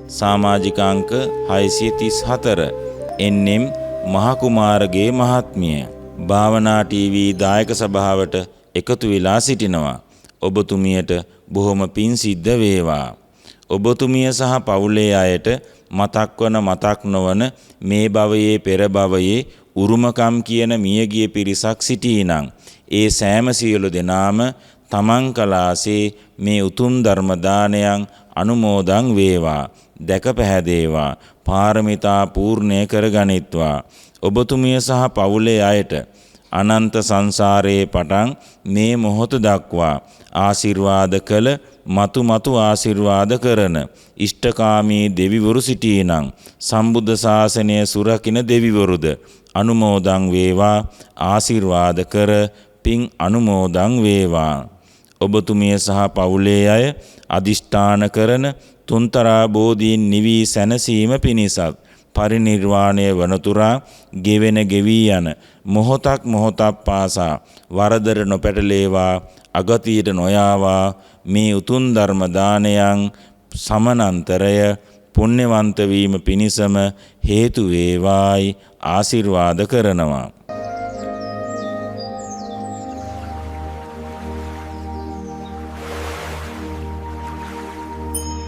සමාජික අංක 634 එන්එම් මහකුමාරගේ මහත්මිය භාවනා ටීවී දායක සභාවට එකතු වෙලා සිටිනවා. ඔබතුමියට බොහොම පින් සිද්ධ වේවා. ඔබතුමිය සහ පවුලේ අයට මතක් නොවන මේ භවයේ පෙර භවයේ උරුමකම් කියන මියගිය පිරිසක් සිටීනම් ඒ සෑම සියලු දෙනාම තමන් කලාසේ මේ උතුම් ධර්ම දානයන් අනුමෝදන් වේවා. දැක පැහැදේවා. පාරමිතා පූර්ණය කරගනිත්වා. ඔබතුමිය සහ පවුලේ අයට අනන්ත සංසාරයේ පටන් මේ මොහොත දක්වා ආශිර්වාද කළ මතු ආශිර්වාද කරන ඉෂ්ඨකාමී දෙවිවරු සිටීනම් සම්බුද්ධ ශාසනය සුරකින්න දෙවිවරුද අනුමෝදන් වේවා. ආශිර්වාද කර පින් අනුමෝදන් වේවා. ඔබතුමිය සහ පවුලේ අය අදිෂ්ඨාන කරන තුන්තරා බෝධීන් නිවී සැනසීම පිණිසත් පරිනිර්වාණය වනතුරා ගෙවී යන මොහොතක් පාසා වරදර නොපැටලේවා, අගතියට නොයාවා මේ උතුම් ධර්ම දානයන් සමනන්තරය පුණ්‍යවන්ත වීම පිණිසම හේතු වේවායි ආශිර්වාද කරනවා.